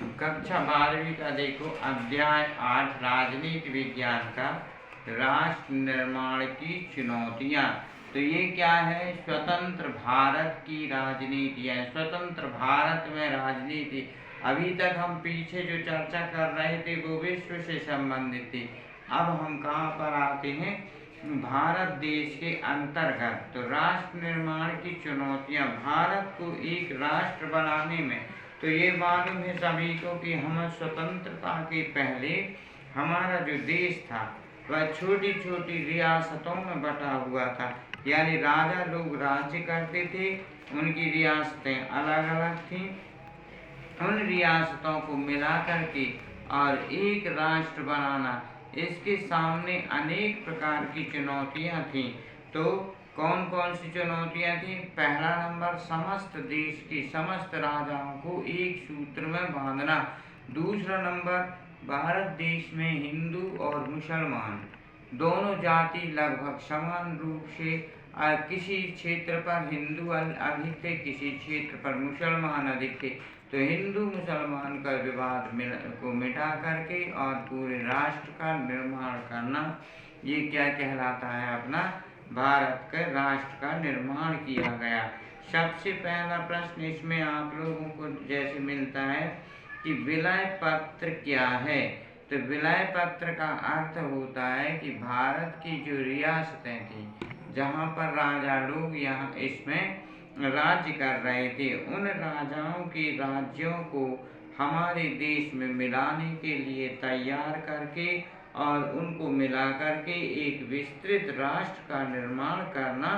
कक्षा 12वीं का देखो अध्याय 8 राजनीति विज्ञान का राष्ट्र निर्माण की चुनौतियाँ। तो ये क्या है? स्वतंत्र भारत की राजनीति है। स्वतंत्र भारत में राजनीति, अभी तक हम पीछे जो चर्चा कर रहे थे वो विश्व से संबंधित थी। अब हम कहाँ पर आते हैं? भारत देश के अंतर्गत। तो राष्ट्र निर्माण की चुनौतियाँ, भारत को एक राष्ट्र बनाने में, तो ये मालूम है सभी को कि हम स्वतंत्रता के पहले हमारा जो देश था वह छोटी छोटी रियासतों में बटा हुआ था। यानी राजा लोग राज्य करते थे, उनकी रियासतें अलग अलग थीं। उन रियासतों को मिला करके और एक राष्ट्र बनाना, इसके सामने अनेक प्रकार की चुनौतियां थीं। तो कौन कौन सी चुनौतियां थीं? पहला नंबर, समस्त देश की समस्त राजाओं को एक सूत्र में बांधना। दूसरा नंबर, भारत देश में हिंदू और मुसलमान दोनों जाति लगभग समान रूप से, किसी क्षेत्र पर हिंदू अधिक थे, किसी क्षेत्र पर मुसलमान अधिक थे। तो हिंदू मुसलमान का विवाद को मिटा करके और पूरे राष्ट्र का निर्माण करना, ये क्या कहलाता है? अपना भारत के राष्ट्र का निर्माण किया गया। सबसे पहला प्रश्न इसमें आप लोगों को जैसे मिलता है कि विलय पत्र क्या है? तो विलय पत्र का अर्थ होता है कि भारत की जो रियासतें थी, जहाँ पर राजा लोग यहाँ इसमें राज्य कर रहे थे, उन राजाओं के राज्यों को हमारे देश में मिलाने के लिए तैयार करके और उनको मिला करके एक विस्तृत राष्ट्र का निर्माण करना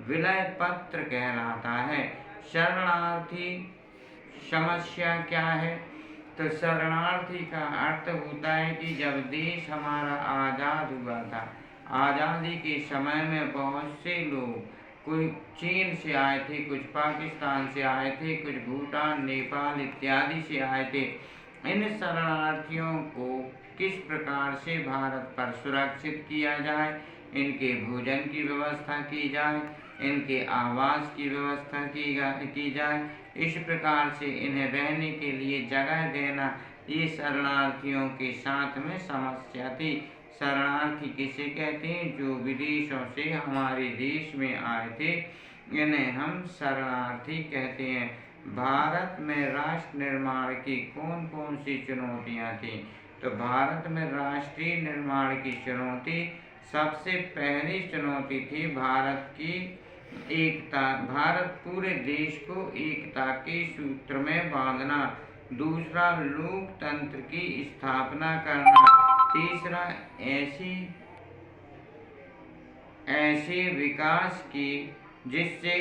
विलय पत्र कहलाता है। शरणार्थी समस्या क्या है? तो शरणार्थी का अर्थ होता है कि जब देश हमारा आज़ाद हुआ था, आज़ादी के समय में बहुत से लोग, कोई चीन से आए थे, कुछ पाकिस्तान से आए थे, कुछ भूटान, नेपाल इत्यादि से आए थे। इन शरणार्थियों को किस प्रकार से भारत पर सुरक्षित किया जाए, इनके भोजन की व्यवस्था की जाए, इनके आवास की व्यवस्था की जाए, इस प्रकार से इन्हें रहने के लिए जगह देना, ये शरणार्थियों के साथ में समस्या थी। शरणार्थी किसे कहते हैं? जो विदेशों से हमारे देश में आए थे, इन्हें हम शरणार्थी कहते हैं। भारत में राष्ट्र निर्माण की कौन कौन सी चुनौतियाँ थीं? तो भारत में राष्ट्रीय निर्माण की चुनौती, सबसे पहली चुनौती थी भारत की एकता, भारत पूरे देश को एकता के सूत्र में बांधना। दूसरा, लोकतंत्र की स्थापना करना। तीसरा, ऐसे विकास की जिससे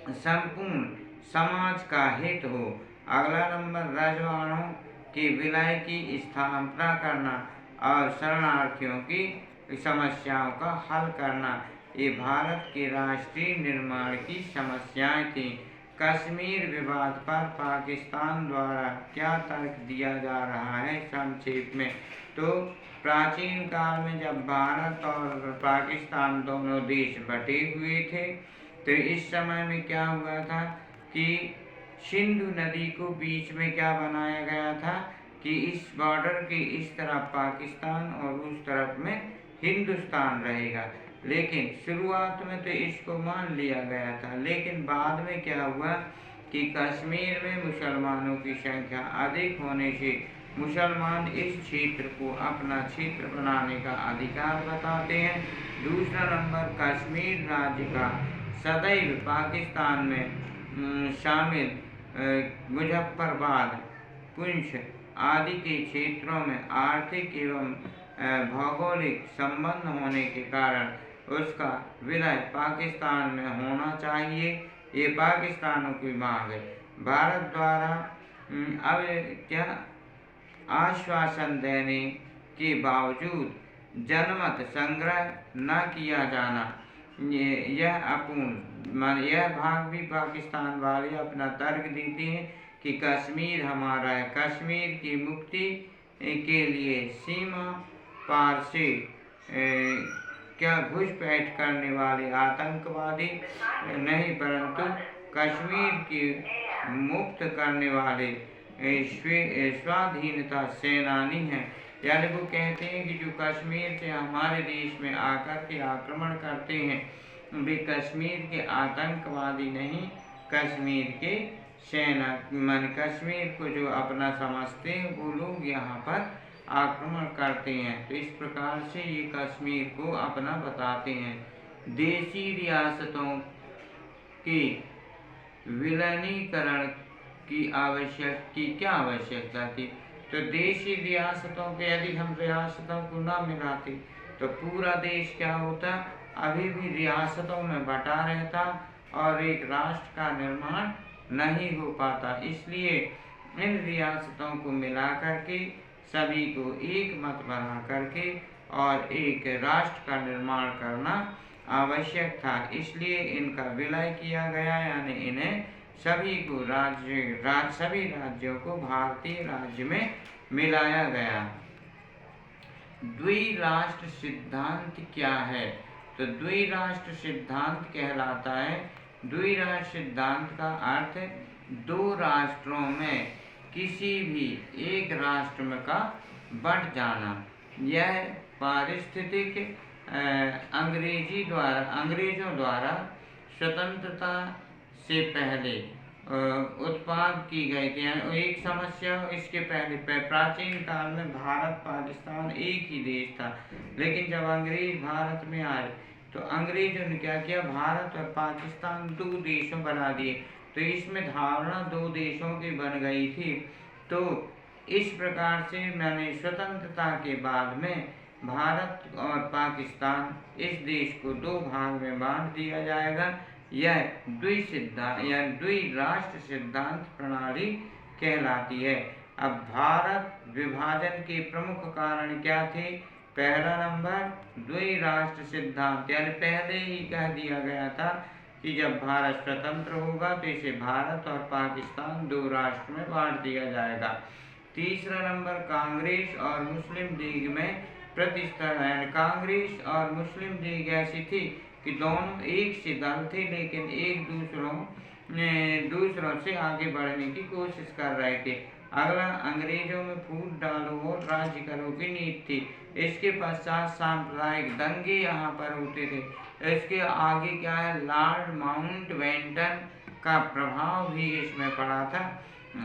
संपूर्ण समाज का हित हो। अगला नंबर, रजवाड़ों के विलय की स्थापना करना और शरणार्थियों की समस्याओं का हल करना, ये भारत के राष्ट्रीय निर्माण की समस्याएं थीं। कश्मीर विवाद पर पाकिस्तान द्वारा क्या तर्क दिया जा रहा है? संक्षेप में, तो प्राचीन काल में जब भारत और पाकिस्तान दोनों देश बटे हुए थे, तो इस समय में क्या हुआ था कि सिंधु नदी को बीच में क्या बनाया गया था कि इस बॉर्डर के इस तरफ पाकिस्तान और उस तरफ में हिंदुस्तान रहेगा। लेकिन शुरुआत में तो इसको मान लिया गया था, लेकिन बाद में क्या हुआ कि कश्मीर में मुसलमानों की संख्या अधिक होने से मुसलमान इस क्षेत्र को अपना क्षेत्र बनाने का अधिकार बताते हैं। दूसरा नंबर, कश्मीर राज्य का सदैव पाकिस्तान में शामिल मुजफ्फराबाद, पुंछ आदि के क्षेत्रों में आर्थिक एवं भौगोलिक संबंध होने के कारण उसका विलय पाकिस्तान में होना चाहिए, ये पाकिस्तानों की मांग है। भारत द्वारा अब क्या आश्वासन देने के बावजूद जनमत संग्रह न किया जाना, यह अपूर्ण, यह भाग भी पाकिस्तान वाले अपना तर्क देते हैं कि कश्मीर हमारा है। कश्मीर की मुक्ति के लिए सीमा पार से क्या घुसपैठ करने वाले आतंकवादी नहीं, परंतु कश्मीर की मुक्त करने वाले स्वाधीनता सेनानी हैं। यानी वो कहते हैं कि जो कश्मीर से हमारे देश में आकर के आक्रमण करते हैं वे कश्मीर के आतंकवादी नहीं, कश्मीर के सेना मन कश्मीर को जो अपना समझते हैं वो लोग यहाँ पर आक्रमण करते हैं। तो इस प्रकार से ये कश्मीर को अपना बताते हैं। देशी रियासतों के विलीनीकरण की क्या आवश्यकता थी? तो देशी रियासतों के यदि हम रियासतों को ना मिलाते तो पूरा देश क्या होता, अभी भी रियासतों में बटा रहता और एक राष्ट्र का निर्माण नहीं हो पाता। इसलिए इन रियासतों को मिला करके सभी को एक मत बना करके और एक राष्ट्र का निर्माण करना आवश्यक था। इसलिए इनका विलय किया गया, यानी इन्हें सभी को सभी राज्यों को भारतीय राज्य में मिलाया गया। द्विराष्ट्र सिद्धांत क्या है? तो द्विराष्ट्र सिद्धांत कहलाता है, द्विराष्ट्र सिद्धांत का अर्थ दो राष्ट्रों में किसी भी एक राष्ट्र में का बंट जाना। यह पारिस्थितिक अंग्रेजों द्वारा स्वतंत्रता से पहले उत्पाद की गई थी। एक समस्या, इसके पहले प्राचीन काल में भारत पाकिस्तान एक ही देश था, लेकिन जब अंग्रेज भारत में आए तो अंग्रेजों ने क्या किया, भारत और पाकिस्तान दो देशों बना दिए। तो इसमें धारणा दो देशों की बन गई थी। तो इस प्रकार से मैंने स्वतंत्रता के बाद में भारत और पाकिस्तान इस देश को दो भाग में बांट दिया जाएगा। यह द्विराष्ट्र सिद्धांत प्रणाली कहलाती है। अब भारत विभाजन के प्रमुख कारण क्या थे? पहला नंबर द्विराष्ट्र सिद्धांत, यानी पहले ही कह दिया गया था कि जब भारत स्वतंत्र होगा तो इसे भारत और पाकिस्तान दो राष्ट्र में बांट दिया जाएगा। तीसरा नंबर कांग्रेस और मुस्लिम लीग में प्रतिस्पर्धा, यानी कांग्रेस और मुस्लिम लीग ऐसी थी कि दोनों एक से दल थे, लेकिन एक दूसरों से आगे बढ़ने की कोशिश कर रहे थे। अगला अंग्रेजों में फूट डालो और राज्य करो की नीति थी। इसके पश्चात सांप्रदायिक दंगे यहाँ पर होते थे। इसके आगे क्या है, लॉर्ड माउंटबेटन का प्रभाव भी इसमें पड़ा था।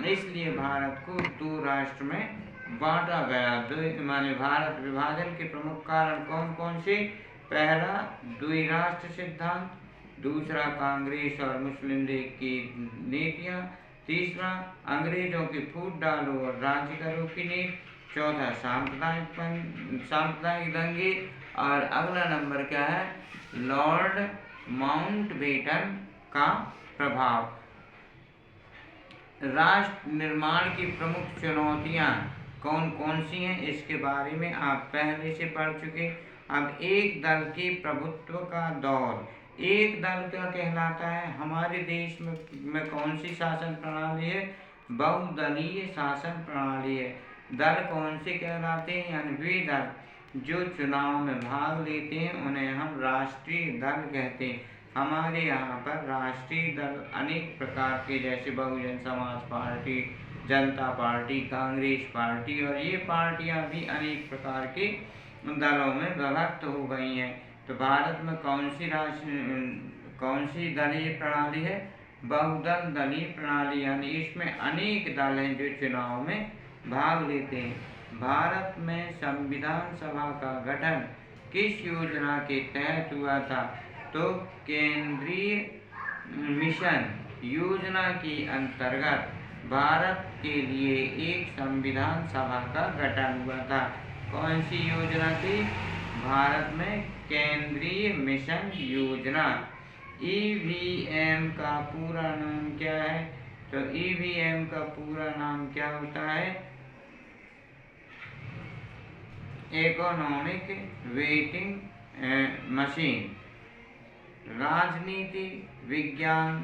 इसलिए भारत को दो राष्ट्र में बांटा गया। माने भारत विभाजन के प्रमुख कारण कौन कौन से? पहला द्विराष्ट्र सिद्धांत, दूसरा कांग्रेस और मुस्लिम लीग की नीतियाँ, तीसरा अंग्रेजों की फूट डालो और राज्य करो की नीति, चौथा सांप्रदायिक दंगे, और अगला नंबर क्या है, लॉर्ड माउंटबेटन का प्रभाव। राष्ट्र निर्माण की प्रमुख चुनौतियाँ कौन कौन सी हैं, इसके बारे में आप पहले से पढ़ चुके। अब एक दल के प्रभुत्व का दौर, एक दल क्या कहलाता है? हमारे देश में कौन सी शासन प्रणाली है? बहुदलीय शासन प्रणाली है। दल कौन से कहलाते हैं? यानी वे दल जो चुनाव में भाग लेते हैं उन्हें हम राष्ट्रीय दल कहते हैं। हमारे यहाँ पर राष्ट्रीय दल अनेक प्रकार के, जैसे बहुजन समाज पार्टी, जनता पार्टी, कांग्रेस पार्टी, और ये पार्टियाँ भी अनेक प्रकार के दलों में विभक्त हो गई हैं। तो भारत में कौन सी दलीय प्रणाली है? बहुदल दलीय प्रणाली, यानी इसमें अनेक दल हैं जो चुनाव में भाग लेते हैं। भारत में संविधान सभा का गठन किस योजना के तहत हुआ था? तो केंद्रीय मिशन योजना के अंतर्गत भारत के लिए एक संविधान सभा का गठन हुआ था। कौन सी योजना थी? भारत में केंद्रीय मिशन योजना। ईवीएम का पूरा नाम क्या है? तो ईवीएम का पूरा नाम क्या होता है? Economic waiting machine. राजनीति विज्ञान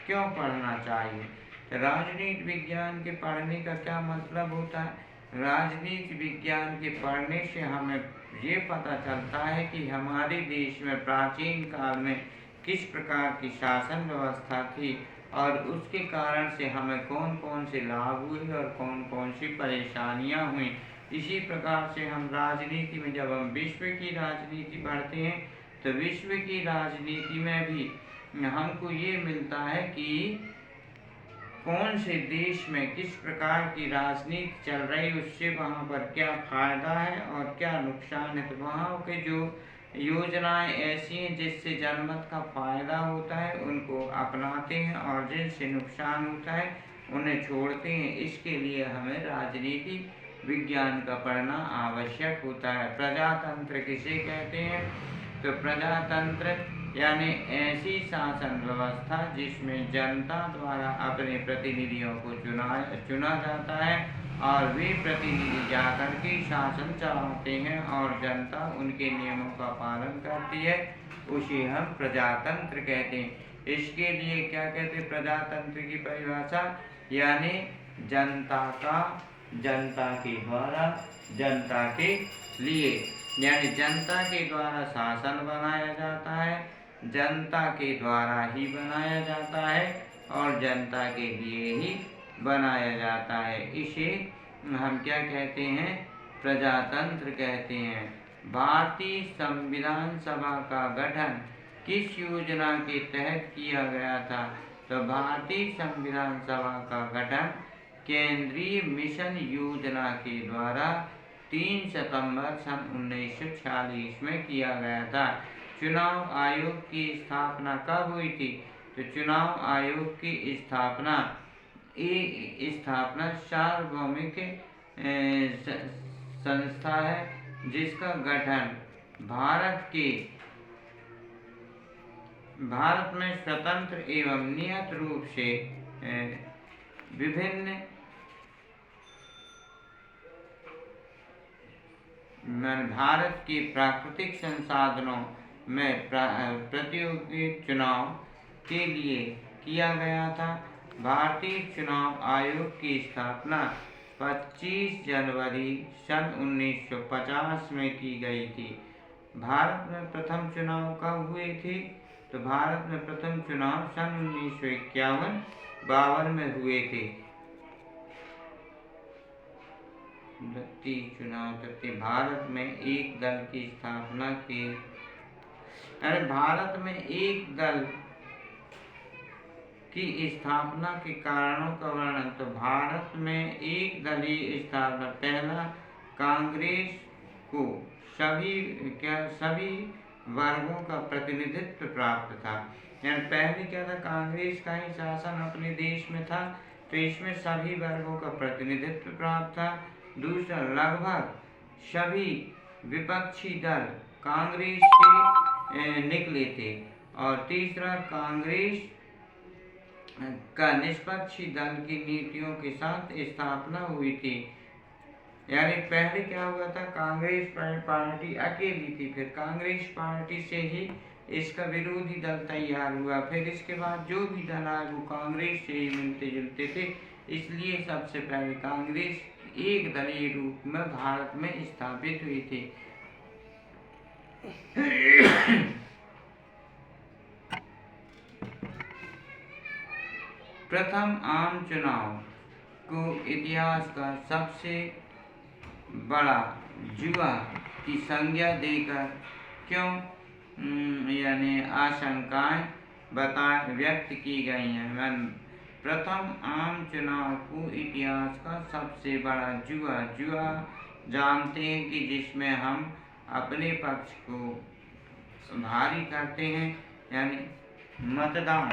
क्यों पढ़ना चाहिए? तो राजनीति विज्ञान के पढ़ने का क्या मतलब होता है? राजनीति विज्ञान के पढ़ने से हमें ये पता चलता है कि हमारे देश में प्राचीन काल में किस प्रकार की शासन व्यवस्था थी और उसके कारण से हमें कौन कौन से लाभ हुए और कौन कौन सी परेशानियां हुई। इसी प्रकार से हम राजनीति में जब हम विश्व की राजनीति पढ़ते हैं तो विश्व की राजनीति में भी हमको ये मिलता है कि कौन से देश में किस प्रकार की राजनीति चल रही, उससे वहाँ पर क्या फायदा है और क्या नुकसान है। तो वहाँ के जो योजनाएं ऐसी हैं जिससे जनमत का फायदा होता है उनको अपनाते हैं और जिनसे नुकसान होता है उन्हें छोड़ते हैं। इसके लिए हमें राजनीति विज्ञान का पढ़ना आवश्यक होता है। प्रजातंत्र किसे कहते हैं? तो प्रजातंत्र यानी ऐसी शासन व्यवस्था जिसमें जनता द्वारा अपने प्रतिनिधियों को चुना जाता है और वे प्रतिनिधि जाकर के शासन चलाते हैं और जनता उनके नियमों का पालन करती है, उसे हम प्रजातंत्र कहते हैं। इसके लिए क्या कहते हैं? प्रजातंत्र की परिभाषा यानी जनता के द्वारा जनता के लिए, यानी जनता के द्वारा शासन बनाया जाता है, जनता के द्वारा ही बनाया जाता है और जनता के लिए ही बनाया जाता है। इसे हम क्या कहते हैं? प्रजातंत्र कहते हैं। भारतीय संविधान सभा का गठन किस योजना के तहत किया गया था? तो भारतीय संविधान सभा का गठन केंद्रीय मिशन योजना के द्वारा 3 सितंबर सन 1946 में किया गया था। चुनाव आयोग की स्थापना कब हुई थी? तो चुनाव आयोग की स्थापना सार्वभौमिक संस्था है जिसका गठन भारत में स्वतंत्र एवं नियत रूप से विभिन्न भारत के प्राकृतिक संसाधनों में प्रतियोगी चुनाव के लिए किया गया था। भारतीय चुनाव आयोग की स्थापना 25 जनवरी सन 1950 में की गई थी। भारत में प्रथम चुनाव कब हुए थे? तो भारत में प्रथम चुनाव सन 1951-52 में हुए थे। चुनाव करके भारत में एक दल की स्थापना की। अरे भारत में एक दल की स्थापना के कारणों का वर्णन। तो भारत में एक दलीय स्थापना, पहला कांग्रेस को सभी वर्गों का प्रतिनिधित्व प्राप्त था। यानी पहले क्या था? कांग्रेस का ही शासन अपने देश में था तो इसमें सभी वर्गों का प्रतिनिधित्व प्राप्त था। दूसरा, लगभग सभी विपक्षी दल कांग्रेस से निकले थे। और तीसरा, कांग्रेस का निष्पक्षी दल की नीतियों के साथ स्थापना हुई थी। यानी पहले क्या हुआ था? कांग्रेस पार्टी अकेली थी, फिर कांग्रेस पार्टी से ही इसका विरोधी दल तैयार हुआ, फिर इसके बाद जो भी दल आए वो कांग्रेस से ही मिलते जुलते थे। इसलिए सबसे पहले कांग्रेस एक दलीय रूप में भारत में स्थापित हुई थी। प्रथम आम चुनाव को इतिहास का सबसे बड़ा जुआ की संज्ञा देकर क्यों यानी आशंकाएं व्यक्त की गई हैं। प्रथम आम चुनाव को इतिहास का सबसे बड़ा जुआ जानते हैं कि जिसमें हम अपने पक्ष को भारी करते हैं, यानी मतदान